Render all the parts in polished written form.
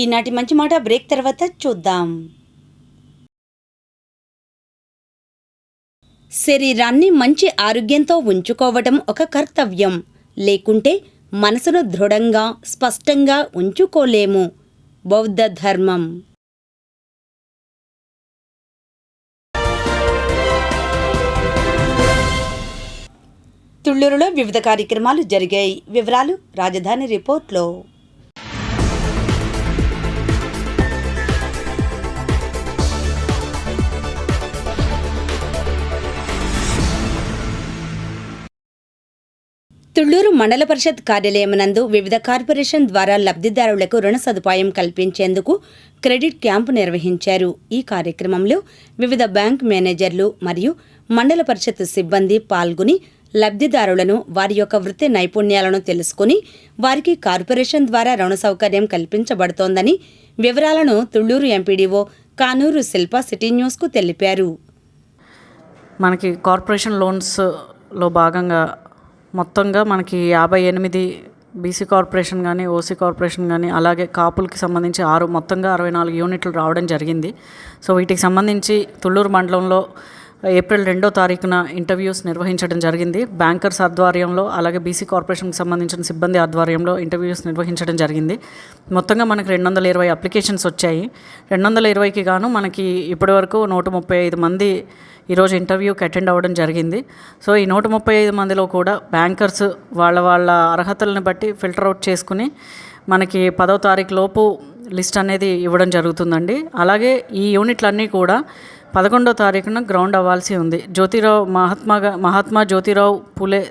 ఈనాటి మంచి మాట బ్రేక్ తర్వాత చూద్దాం. శరీరాన్ని మంచి ఆరోగ్యంతో ఉంచుకోవటం ఒక కర్తవ్యం. లేకుంటే మనసును దృఢంగా స్పష్టంగా ఉంచుకోలేము. బౌద్ధ ధర్మం. తుళ్లూరులో వివిధ కార్యక్రమాలు జరిగాయి. వివరాలు రాజధాని రిపోర్ట్లో. తుళ్లూరు మండల పరిషత్ కార్యాలయమునందు వివిధ కార్పొరేషన్ ద్వారా లబ్ధిదారులకు రుణ సదుపాయం కల్పించేందుకు క్రెడిట్ క్యాంపు నిర్వహించారు. ఈ కార్యక్రమంలో వివిధ బ్యాంక్ మేనేజర్లు మరియు మండల పరిషత్ సిబ్బంది పాల్గొని లబ్ధిదారులను వారి యొక్క వృత్తి నైపుణ్యాలను తెలుసుకుని వారికి కార్పొరేషన్ ద్వారా రుణ సౌకర్యం కల్పించబడుతోందని వివరాలను తుళ్లూరు ఎంపీడీఓ కానూరు శిల్ప సిటీ న్యూస్కు తెలిపారు. మనకి కార్పొరేషన్ లోన్స్లో భాగంగా మొత్తంగా మనకి 58 బీసీ కార్పొరేషన్ కానీ ఓసీ కార్పొరేషన్ కానీ అలాగే కాపులకి సంబంధించి మొత్తంగా 64 యూనిట్లు రావడం జరిగింది. సో వీటికి సంబంధించి తుళ్లూరు మండలంలో ఏప్రిల్ 2వ తారీఖున ఇంటర్వ్యూస్ నిర్వహించడం జరిగింది. బ్యాంకర్స్ ఆధ్వర్యంలో అలాగే బీసీ కార్పొరేషన్కి సంబంధించిన సిబ్బంది ఆధ్వర్యంలో ఇంటర్వ్యూస్ నిర్వహించడం జరిగింది. మొత్తంగా మనకి 220 అప్లికేషన్స్ వచ్చాయి. 220కి గాను మనకి ఇప్పటివరకు 135 మంది ఈరోజు ఇంటర్వ్యూకి అటెండ్ అవ్వడం జరిగింది. సో ఈ 135 మందిలో కూడా బ్యాంకర్స్ వాళ్ళ అర్హతలను బట్టి ఫిల్టర్ అవుట్ చేసుకుని మనకి 10వ తారీఖు లోపు లిస్ట్ అనేది ఇవ్వడం జరుగుతుందండి. అలాగే ఈ యూనిట్లన్నీ కూడా 11వ తారీఖున గ్రౌండ్ అవ్వాల్సి ఉంది. మహాత్మా జ్యోతిరావు పూలే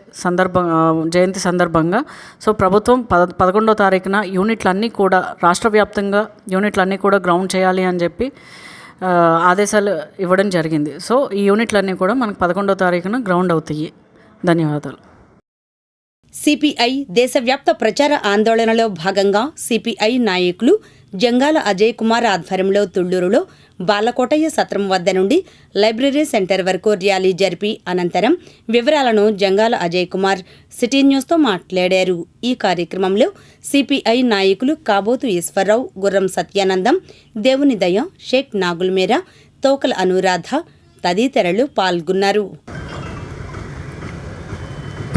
జయంతి సందర్భంగా. సో ప్రభుత్వం 11వ తారీఖున యూనిట్లన్నీ కూడా రాష్ట్ర వ్యాప్తంగా యూనిట్లన్నీ కూడా గ్రౌండ్ చేయాలి అని చెప్పి ఆదేశాలు ఇవ్వడం జరిగింది. సో ఈ యూనిట్లన్నీ కూడా మనకు 11వ తారీఖున గ్రౌండ్ అవుతాయి. ధన్యవాదాలు. సిపిఐ దేశవ్యాప్త ప్రచార ఆందోళనలో భాగంగా సిపిఐ నాయకులు జంగాల అజయ్ కుమార్ ఆధ్వర్యంలో తుళ్లూరులో బాలకోటయ్య సత్రం వద్ద నుండి లైబ్రరీ సెంటర్ వరకు ర్యాలీ జరిపి అనంతరం వివరాలను జంగాల అజయ్ కుమార్ సిటీ న్యూస్తో మాట్లాడారు. ఈ కార్యక్రమంలో సిపిఐ నాయకులు కాబోతు ఈశ్వరరావు, గుర్రం సత్యానందం, దేవుని దయ, షేక్ నాగుల్మేరా, తోకల అనురాధ తదితరులు పాల్గొన్నారు.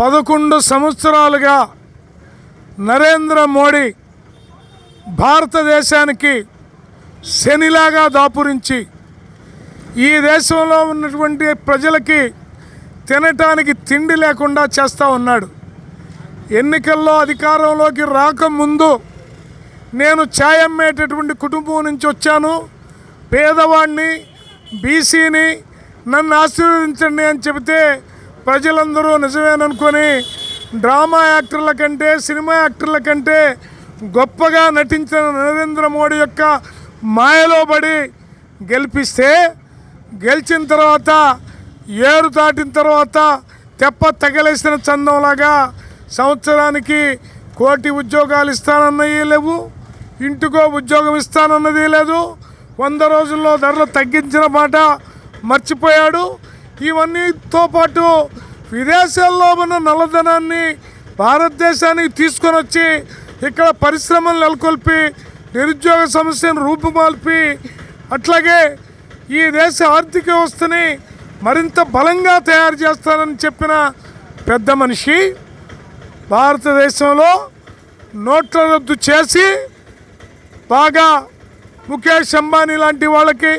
11 సంవత్సరాలుగా నరేంద్ర మోడీ భారతదేశానికి శనిలాగా దాపురించి ఈ దేశంలో ఉన్నటువంటి ప్రజలకి తినటానికి తిండి లేకుండా చేస్తూ ఉన్నాడు. ఎన్నికల్లో అధికారంలోకి రాకముందు నేను ఛాయ్ అమ్మేటటువంటి కుటుంబం నుంచి వచ్చాను, పేదవాడిని, బీసీని, నన్ను ఆశీర్వదించండి అని చెబితే ప్రజలందరూ నిజమేననుకొని డ్రామా యాక్టర్ల కంటే సినిమా యాక్టర్ల కంటే గొప్పగా నటించిన నరేంద్ర మోడీ యొక్క మాయలో పడి గెలిపిస్తే, గెలిచిన తర్వాత ఏరు దాటిన తర్వాత తెప్ప తగలేసిన చందంలాగా సంవత్సరానికి 1 కోటి ఉద్యోగాలు ఇస్తానన్నవి లేవు, ఇంటికో ఉద్యోగం ఇస్తానన్నది లేదు, 100 రోజుల్లో ధరలు తగ్గించిన మాట మర్చిపోయాడు. ఇవన్నీతో పాటు విదేశాల్లో ఉన్న నల్లధనాన్ని భారతదేశానికి తీసుకొని వచ్చి ఇక్కడ పరిశ్రమలు నెలకొల్పి నిరుద్యోగ సమస్యను రూపుమాల్పి అట్లాగే ఈ దేశ ఆర్థిక వ్యవస్థని మరింత బలంగా తయారు చేస్తానని చెప్పిన పెద్ద మనిషి భారతదేశంలో నోట్ల రద్దు చేసి బాగా ముఖేష్ అంబానీ లాంటి వాళ్ళకి,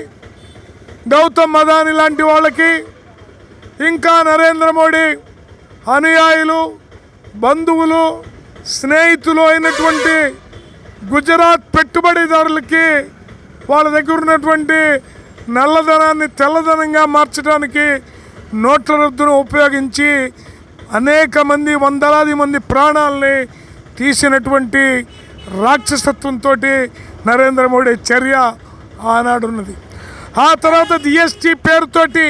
గౌతమ్ అదానీ లాంటి వాళ్ళకి, ఇంకా నరేంద్ర మోడీ అనుయాయులు, బంధువులు, స్నేహితులు అయినటువంటి గుజరాత్ పెట్టుబడిదారులకి వాళ్ళ దగ్గర ఉన్నటువంటి నల్లధనాన్ని తెల్లధనంగా మార్చడానికి నోట్ల రద్దును ఉపయోగించి అనేక మంది, వందలాది మంది ప్రాణాలని తీసినటువంటి రాక్షసత్వంతో నరేంద్ర మోడీ చర్య ఆనాడున్నది. ఆ తర్వాత జిఎస్టీ పేరుతోటి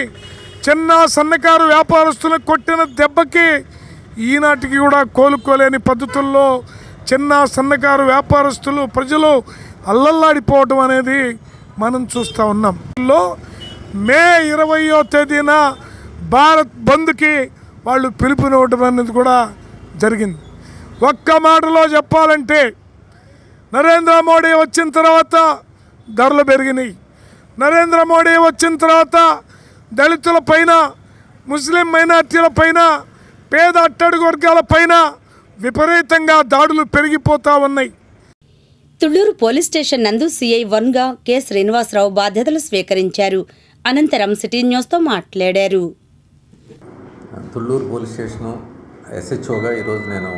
చిన్న సన్నకారు వ్యాపారస్తులకు కొట్టిన దెబ్బకి ఈనాటికి కూడా కోలుకోలేని పద్ధతుల్లో చిన్న సన్నకారు వ్యాపారస్తులు, ప్రజలు అల్లల్లాడిపోవడం అనేది మనం చూస్తూ ఉన్నాం. మే 20వ తేదీన భారత్ బంద్కి వాళ్ళు పిలుపునివ్వడం అనేది కూడా జరిగింది. ఒక్క మాటలో చెప్పాలంటే నరేంద్ర మోడీ వచ్చిన తర్వాత ధరలు పెరిగినాయి. నరేంద్ర మోడీ వచ్చిన తర్వాత దళితుల పైన, ముస్లిం మైనార్టీల పైన, పేద అట్టడుగు వర్గాల పైన విపరీతంగా దాడులు పెరిగిపోతూ ఉన్నాయి. తుళ్లూరు పోలీస్ స్టేషన్ నందు సిఐ 1గా కె శ్రీనివాసరావు బాధ్యతలు స్వీకరించారు. అనంతరం సిటీ న్యూస్తో మాట్లాడారు. తుళ్లూరు పోలీస్ స్టేషను ఎస్హెచ్ఓగా ఈరోజు నేను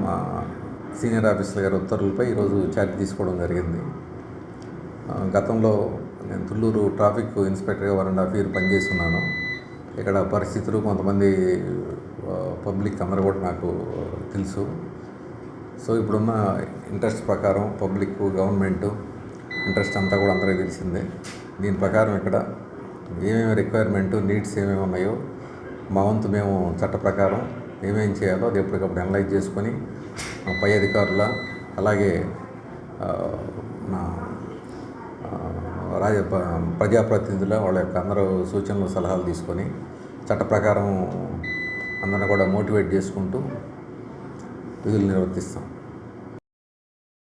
మా సీనియర్ ఆఫీసర్ గారి ఉత్తర్వులపై ఈరోజు ఛార్జ్ తీసుకోవడం జరిగింది. గతంలో నేను తుళ్లూరు ట్రాఫిక్ ఇన్స్పెక్టర్గా 1.5 years పనిచేస్తున్నాను. ఇక్కడ పరిస్థితులు కొంతమంది పబ్లిక్ అందరూ కూడా నాకు తెలుసు. సో ఇప్పుడున్న ఇంట్రెస్ట్ ప్రకారం పబ్లిక్, గవర్నమెంట్ ఇంట్రెస్ట్ అంతా కూడా అందరికీ తెలిసిందే. దీని ప్రకారం ఇక్కడ ఏమేమి రిక్వైర్మెంట్, నీడ్స్ ఏమేమి ఉన్నాయో మా వంతు మేము చట్ట ప్రకారం ఏమేమి చేయాలో అది ఎప్పటికప్పుడు అనలైజ్ చేసుకొని పై అధికారుల, అలాగే నా ప్రజాప్రతినిధుల వాళ్ళ యొక్క అందరూ సూచనలు, సలహాలు తీసుకొని చట్ట ప్రకారం అందరిని కూడా మోటివేట్ చేసుకుంటూ విధులు నిర్వర్తిస్తాం.